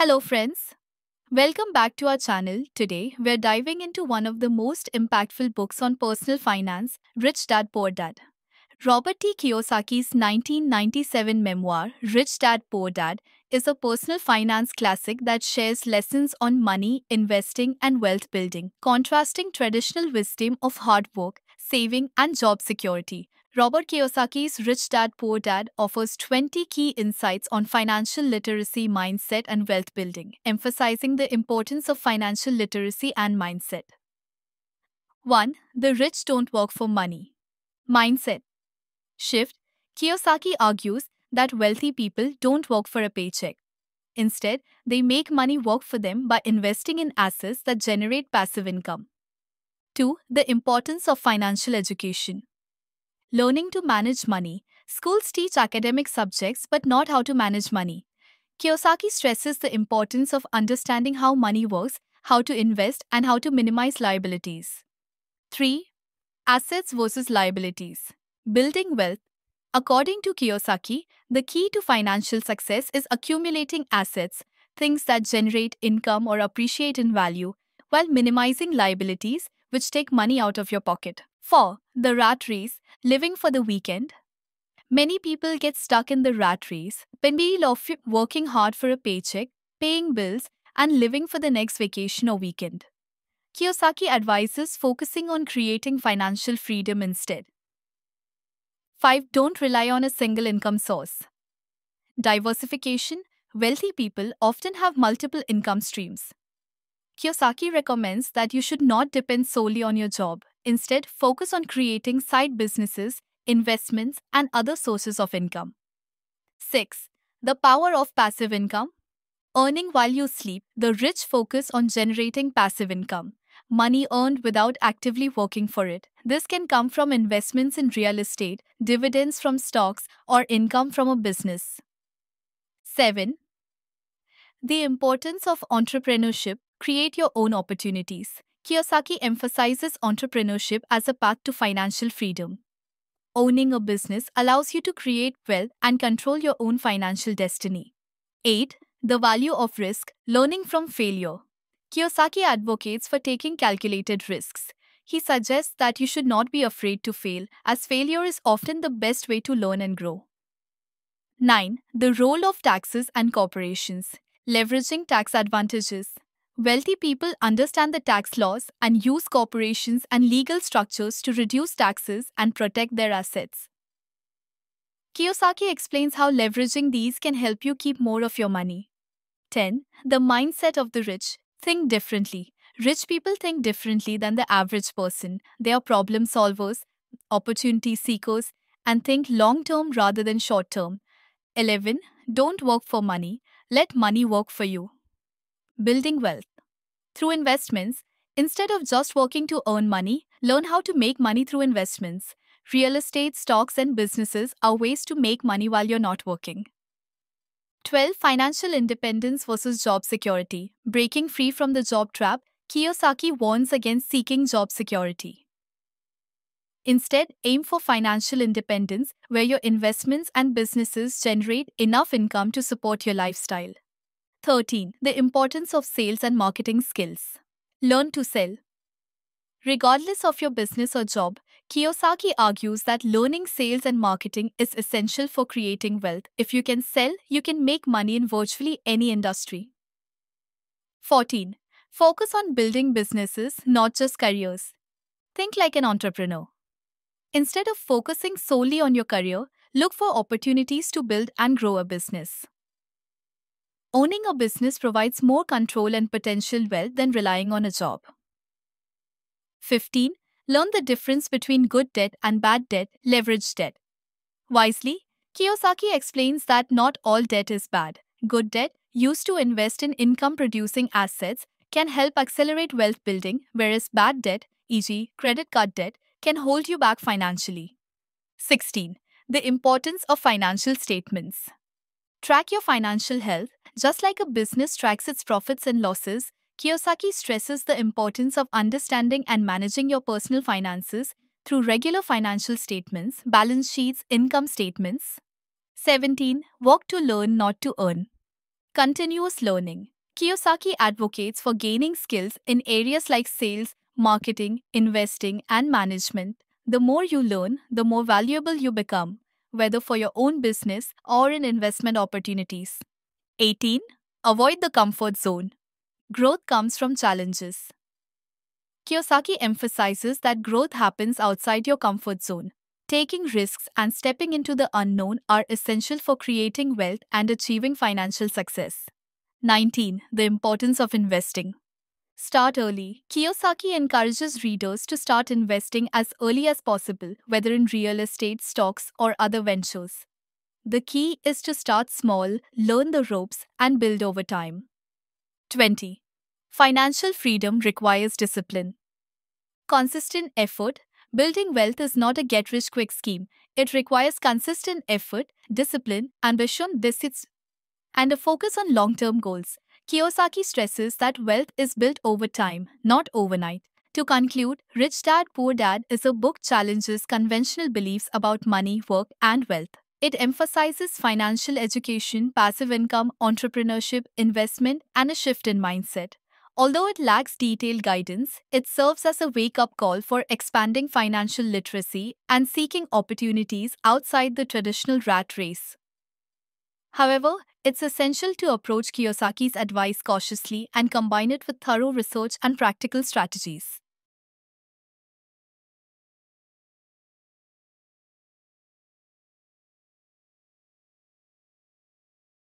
Hello, friends. Welcome back to our channel. Today, we're diving into one of the most impactful books on personal finance, Rich Dad Poor Dad. Robert T. Kiyosaki's 1997 memoir, Rich Dad Poor Dad, is a personal finance classic that shares lessons on money, investing, and wealth building, contrasting traditional wisdom of hard work, saving, and job security. Robert Kiyosaki's Rich Dad Poor Dad offers 20 key insights on financial literacy, mindset, and wealth building, emphasizing the importance of financial literacy and mindset. 1. The rich don't work for money. Mindset shift. Kiyosaki argues that wealthy people don't work for a paycheck. Instead, they make money work for them by investing in assets that generate passive income. 2. The importance of financial education. Learning to manage money. Schools teach academic subjects but not how to manage money. Kiyosaki stresses the importance of understanding how money works, how to invest, and how to minimize liabilities. 3. Assets versus liabilities. Building wealth. According to Kiyosaki, the key to financial success is accumulating assets, things that generate income or appreciate in value, while minimizing liabilities, which take money out of your pocket. 4. The rat race, living for the weekend. Many people get stuck in the rat race, pinwheel of working hard for a paycheck, paying bills, and living for the next vacation or weekend. Kiyosaki advises focusing on creating financial freedom instead. 5. Don't rely on a single income source. Diversification. Wealthy people often have multiple income streams. Kiyosaki recommends that you should not depend solely on your job. Instead, focus on creating side businesses, investments, and other sources of income. 6. The power of passive income. Earning while you sleep. The rich focus on generating passive income, money earned without actively working for it. This can come from investments in real estate, dividends from stocks, or income from a business. 7. The importance of entrepreneurship. Create your own opportunities. Kiyosaki emphasizes entrepreneurship as a path to financial freedom. Owning a business allows you to create wealth and control your own financial destiny. 8. The value of risk. Learning from failure. Kiyosaki advocates for taking calculated risks. He suggests that you should not be afraid to fail, as failure is often the best way to learn and grow. 9. The role of taxes and corporations. Leveraging tax advantages. Wealthy people understand the tax laws and use corporations and legal structures to reduce taxes and protect their assets. Kiyosaki explains how leveraging these can help you keep more of your money. 10. The mindset of the rich. Think differently. Rich people think differently than the average person. They are problem solvers, opportunity seekers, and think long-term rather than short-term. 11. Don't work for money. Let money work for you. Building wealth. Through investments, instead of just working to earn money, learn how to make money through investments. Real estate, stocks, and businesses are ways to make money while you're not working. 12. Financial independence versus job security. Breaking free from the job trap, Kiyosaki warns against seeking job security. Instead, aim for financial independence where your investments and businesses generate enough income to support your lifestyle. 13. The importance of sales and marketing skills. Learn to sell. Regardless of your business or job, Kiyosaki argues that learning sales and marketing is essential for creating wealth. If you can sell, you can make money in virtually any industry. 14. Focus on building businesses, not just careers. Think like an entrepreneur. Instead of focusing solely on your career, look for opportunities to build and grow a business. Owning a business provides more control and potential wealth than relying on a job. 15. Learn the difference between good debt and bad debt, leveraged debt. Wisely, Kiyosaki explains that not all debt is bad. Good debt, used to invest in income-producing assets, can help accelerate wealth building, whereas bad debt, e.g., credit card debt, can hold you back financially. 16. The importance of financial statements. Track your financial health. Just like a business tracks its profits and losses, Kiyosaki stresses the importance of understanding and managing your personal finances through regular financial statements, balance sheets, income statements. 17. Work to learn, not to earn. Continuous learning. Kiyosaki advocates for gaining skills in areas like sales, marketing, investing, and management. The more you learn, the more valuable you become, whether for your own business or in investment opportunities. 18. Avoid the comfort zone. Growth comes from challenges. Kiyosaki emphasizes that growth happens outside your comfort zone. Taking risks and stepping into the unknown are essential for creating wealth and achieving financial success. 19. The importance of investing. Start early. Kiyosaki encourages readers to start investing as early as possible, whether in real estate, stocks, or other ventures. The key is to start small, learn the ropes, and build over time. 20. Financial freedom requires discipline. Consistent effort. Building wealth is not a get rich quick scheme. It requires consistent effort, discipline, ambition, and a focus on long term goals. Kiyosaki stresses that wealth is built over time, not overnight. To conclude, Rich Dad Poor Dad is a book challenges conventional beliefs about money, work, and wealth. It emphasizes financial education, passive income, entrepreneurship, investment, and a shift in mindset. Although it lacks detailed guidance, it serves as a wake up call for expanding financial literacy and seeking opportunities outside the traditional rat race. However, it's essential to approach Kiyosaki's advice cautiously and combine it with thorough research and practical strategies.